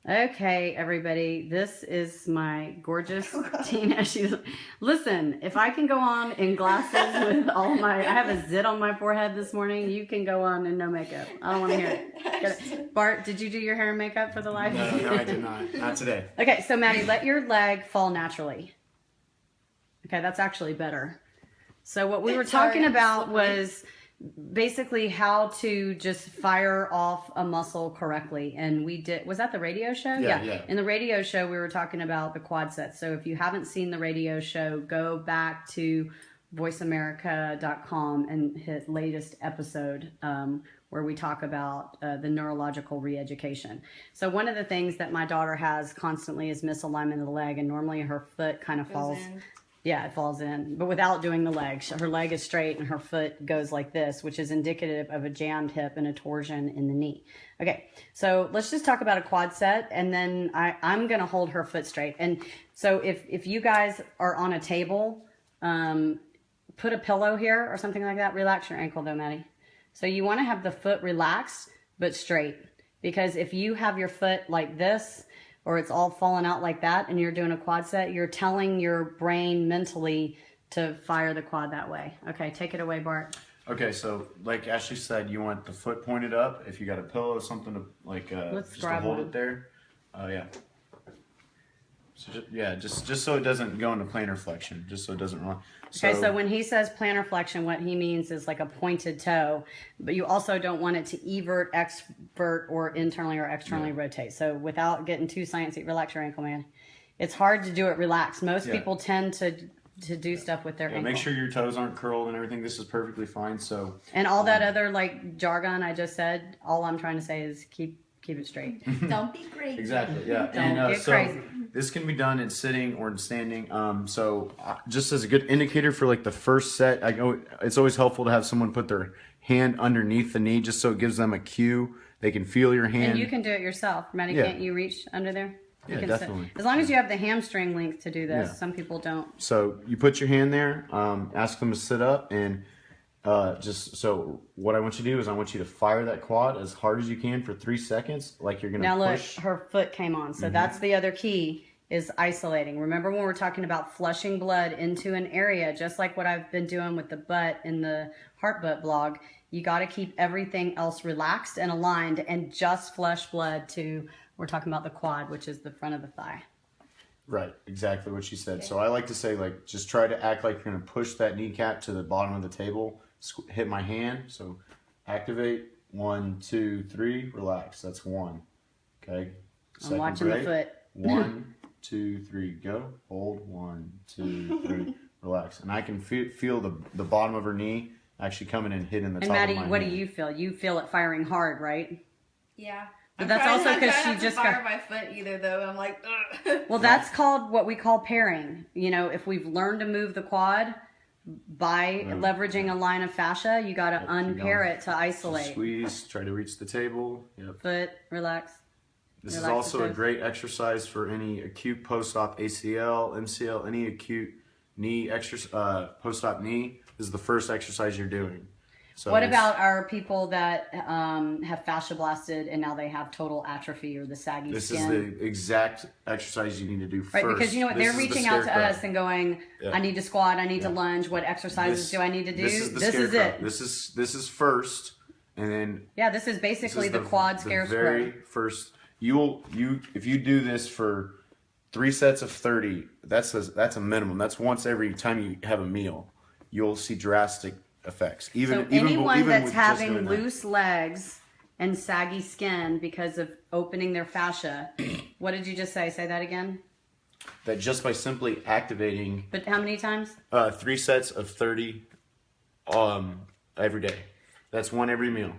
Okay, everybody, this is my gorgeous Tina. Listen, if I can go on in glasses with I have a zit on my forehead this morning, you can go on in no makeup. I don't want to hear it. Bart, did you do your hair and makeup for the live? No, I did not. Not today. Okay, so Maddie, let your leg fall naturally. Okay, that's actually better. So what we were talking about was basically how to just fire off a muscle correctly. And we did, was that the radio show? Yeah. In the radio show, we were talking about the quad sets. So if you haven't seen the radio show, go back to voiceamerica.com and hit latest episode where we talk about the neurological re-education. So one of the things that my daughter has constantly is misalignment of the leg, and normally her foot kind of falls. Yeah, it falls in, but without doing the leg. Her leg is straight and her foot goes like this, which is indicative of a jammed hip and a torsion in the knee. Okay, so let's just talk about a quad set, and then I'm going to hold her foot straight. And so if you guys are on a table, put a pillow here or something like that. Relax your ankle though, Maddie. So you want to have the foot relaxed but straight, because if you have your foot like this, or it's all falling out like that, and you're doing a quad set, you're telling your brain mentally to fire the quad that way. Okay, take it away, Bart. Okay, so like Ashley said, you want the foot pointed up. If you got a pillow, something to like just to hold it there. Yeah. So just so it doesn't go into plantar flexion, just so it doesn't run. Okay, so when he says plantar flexion, what he means is like a pointed toe, but you also don't want it to evert, exvert, or internally or externally rotate. So without getting too sciencey, relax your ankle, man. It's hard to do it relaxed. Most people tend to do stuff with their ankle. Make sure your toes aren't curled and everything. This is perfectly fine. So and all that other like jargon I just said, all I'm trying to say is keep it straight. Don't be crazy. Exactly. Yeah. Don't get crazy. This can be done in sitting or in standing. So just as a good indicator for like the first set, it's always helpful to have someone put their hand underneath the knee, just so it gives them a cue. They can feel your hand. And you can do it yourself. Maddie, can't you reach under there? Yeah, definitely. As long as you have the hamstring length to do this. Yeah. Some people don't. So you put your hand there, ask them to sit up, and so what I want you to do is I want you to fire that quad as hard as you can for 3 seconds, like you're going to push. Now look, her foot came on. So that's the other key, is isolating. Remember when we're talking about flushing blood into an area, just like what I've been doing with the butt in the heart butt blog, you got to keep everything else relaxed and aligned and just flush blood to, we're talking about the quad, which is the front of the thigh. Right, exactly what she said. Okay. So I like to say, like, just try to act like you're going to push that kneecap to the bottom of the table. Hit my hand. So activate. 1, 2, 3. Relax. That's 1. Okay. I'm watching the foot. 1, 2, 3. Go. Hold. 1, 2, 3. Relax. And I can feel the bottom of her knee actually coming and hitting the top of my hand. And Maddie, what do you feel? You feel it firing hard, right? Yeah. But that's also because she just fire my foot either though. I'm like, ugh. Well, that's called what we call pairing. You know, if we've learned to move the quad by leveraging a line of fascia, you got to unpair it to isolate. Just squeeze, try to reach the table. Yep. Foot, relax. This is also a great exercise for any acute post-op ACL, MCL, any acute knee post-op knee. This is the first exercise you're doing. So what about our people that have fascia blasted and now they have total atrophy or the saggy skin? This is the exact exercise you need to do first. Right, because you know what? They're reaching out to us and going, I need to squat, I need to lunge, what exercises do I need to do? This is it. This is first, and then... Yeah, this is basically the quad scare squat. The very first... If you do this for 3 sets of 30, that's a minimum. That's once every time you have a meal. You'll see drastic effects. Anyone that's having loose legs and saggy skin because of opening their fascia, what did you just say? Say that again. That just by simply activating. But how many times? 3 sets of 30 every day. That's one every meal.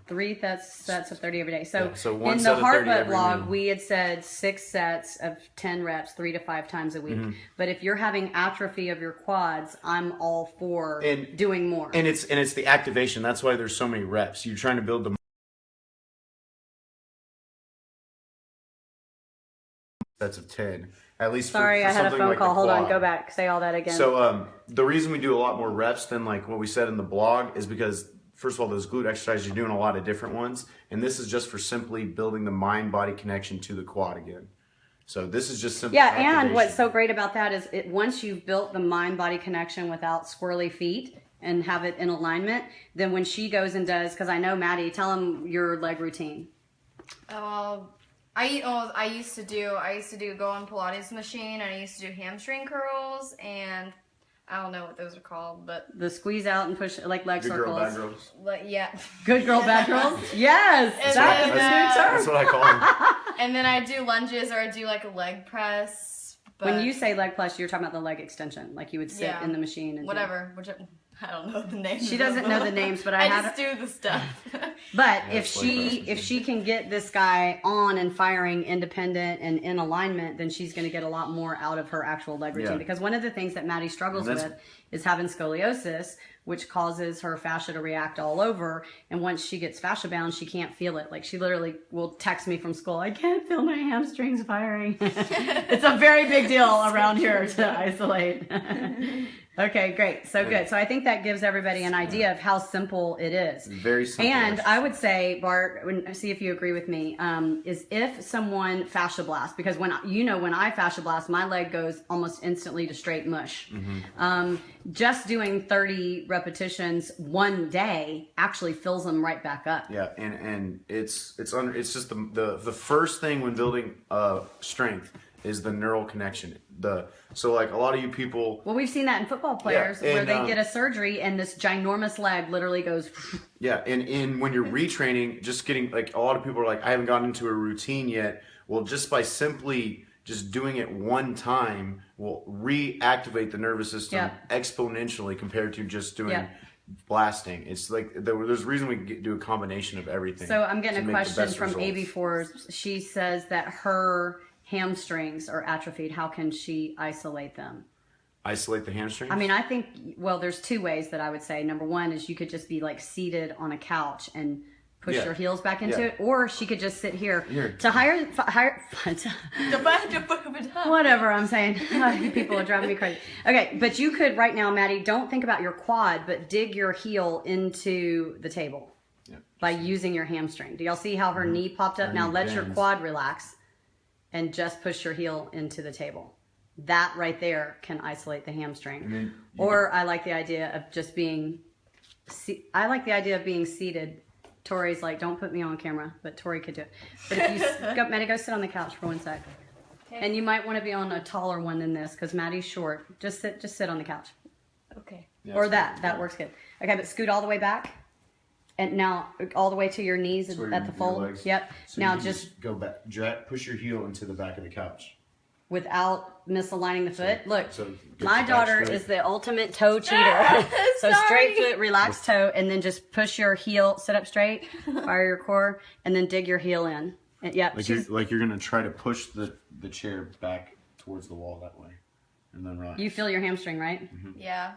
3 sets of 30 every day. So, one in set the of heart 30 butt every blog, meal. we had said 6 sets of 10 reps, 3 to 5 times a week. But if you're having atrophy of your quads, I'm all for doing more. And it's the activation. That's why there's so many reps. You're trying to build the sets of 10. At least Sorry, I had a phone call. Hold on, go back. Say all that again. So the reason we do a lot more reps than like what we said in the blog is because first of all, those glute exercises, you're doing a lot of different ones. And this is just for simply building the mind-body connection to the quad again. So this is just simple Yeah, and what's so great about that is once you've built the mind-body connection without squirrely feet and have it in alignment, then when she goes and does, because I know Maddie, tell them your leg routine. I used to do go on Pilates machine, and I used to do hamstring curls, and I don't know what those are called, but The squeeze out and push, like leg good circles. girl, bad girls. yeah. Good girl, bad girls? Yes! And That's then, a good term. That's what I call them. And then I do lunges, or I do like a leg press. But When you say leg plus, you're talking about the leg extension. Like you would sit in the machine and whatever, I don't know the names. She doesn't know the names, but I just do the stuff. But Yeah, if she can get this guy on and firing independent and in alignment, then she's going to get a lot more out of her actual leg routine. Yeah. Because one of the things that Maddie struggles with is having scoliosis, which causes her fascia to react all over. And once she gets fascia bound, she can't feel it. Like she literally will text me from school, I can't feel my hamstrings firing. It's a very big deal around here to isolate. Okay, great. So good. So I think that gives everybody an idea of how simple it is. Very simple. And I would say, Bart, see if you agree with me, is if someone fascia blast, because when I fascia blast, my leg goes almost instantly to straight mush. Just doing 30 repetitions one day actually fills them right back up. Yeah, and it's just the first thing when building strength is the neural connection. So like a lot of you people. Well, we've seen that in football players where they get a surgery and this ginormous leg literally goes. Yeah, and when you're retraining, just getting like a lot of people are like, I haven't gotten into a routine yet. Well, just by simply just doing it one time will reactivate the nervous system exponentially compared to just doing blasting. It's like there's a reason we do a combination of everything. So I'm getting a question from results. AB4. She says that her hamstrings are atrophied. How can she isolate them? Isolate the hamstrings? I mean, I think, well, there's two ways that I would say. Number one is you could just be like seated on a couch and push your heels back into it, or she could just sit here. To hire whatever I'm saying. You people are driving me crazy. Okay, but you could right now, Maddie, don't think about your quad, but dig your heel into the table by using your hamstring. Do y'all see how her knee popped up? Now let your quad relax and just push your heel into the table. That right there can isolate the hamstring. Or I like the idea of just being seated. Tori's like, don't put me on camera, but Tori could do it. But if you Maddie, go sit on the couch for 1 sec. Okay. And you might want to be on a taller one than this because Maddie's short. Just sit on the couch. Okay. Yeah, or that works good. Okay, but scoot all the way back. And now all the way to your knees at the fold. Yep. So now you just go back, push your heel into the back of the couch. Without misaligning the foot. Look, so my daughter is the ultimate toe cheater. So straight foot, relaxed toe, and then just push your heel, sit up straight, fire your core, and then dig your heel in. And, yep. Like you're gonna try to push the chair back towards the wall that way, and then relax. You feel your hamstring, right? Mm-hmm. Yeah.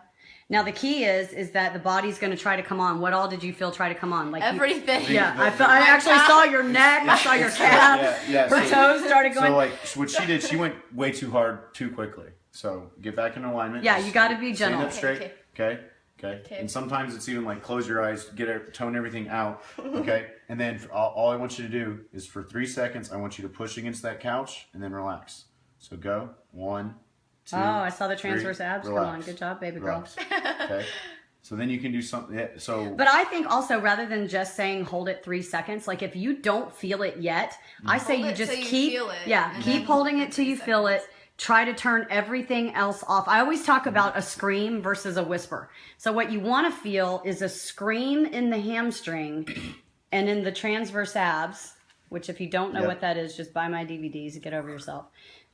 Now the key is that the body's going to try to come on. What all did you feel try to come on? Like everything. I actually saw your neck. I saw your calf. Her toes started going. So like what she did, she went way too hard too quickly. So get back in alignment. Yeah, you got to be gentle. Stand up straight. Okay. And sometimes it's even like close your eyes, tone everything out. Okay. And then all I want you to do is for 3 seconds, I want you to push against that couch and then relax. So go 1, 2. Oh, I saw the transverse 3, abs. relax. Come on, good job, baby girl. Okay. So then you can do something. But I think also rather than just saying hold it 3 seconds, like if you don't feel it yet, I say you just keep keep holding it till you feel it. Try to turn everything else off. I always talk about a scream versus a whisper. So what you want to feel is a scream in the hamstring and in the transverse abs, which if you don't know what that is, just buy my DVDs and get over yourself.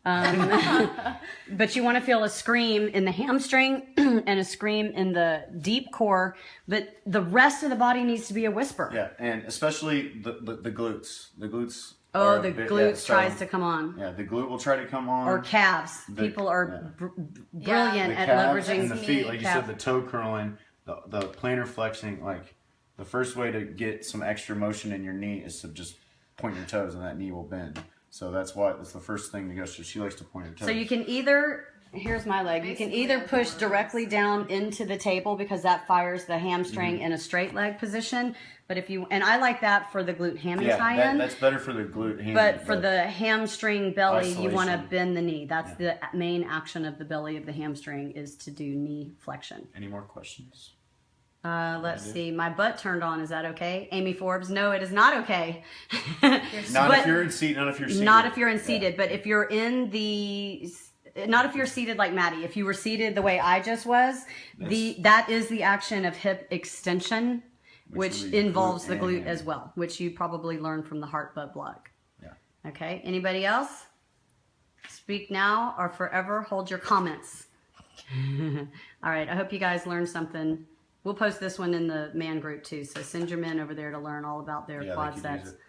But you want to feel a scream in the hamstring and a scream in the deep core, but the rest of the body needs to be a whisper. Yeah, and especially the glutes. The glutes. Oh, the glutes tries to come on. Yeah, the glute will try to come on. Or calves. People are brilliant at leveraging and the feet. Like you said, the toe curling, the plantar flexing. Like the first way to get some extra motion in your knee is to just point your toes, and that knee will bend. So that's the first thing to go. So she likes to point her toes. So you can either Here's my leg. You can Basically, either I'm push doing directly down into the table because that fires the hamstring Mm-hmm. in a straight leg position. But if you, and I like that for the glute hammy Yeah, tie-in. that's better for the glute hammy. But for the hamstring belly, you want to Isolation. bend the knee. That's the main action of the belly of the hamstring is to do knee flexion. Any more questions? Let's see. My butt turned on. Is that okay? Amy Forbes. No, it is not okay. Not But- if you're in seat. Not if you're seated. Not if you're in seated, but if you're in the, not if you're seated like Maddie. If you were seated the way I just was, that is the action of hip extension, which would be involves glute the and glute hammy. as well, which you probably learned from the heart butt block. Yeah. Okay. Anybody else? Speak now or forever hold your comments. All right. I hope you guys learned something. We'll post this one in the man group too. So send your men over there to learn all about their Yeah, quad they could sets. use it.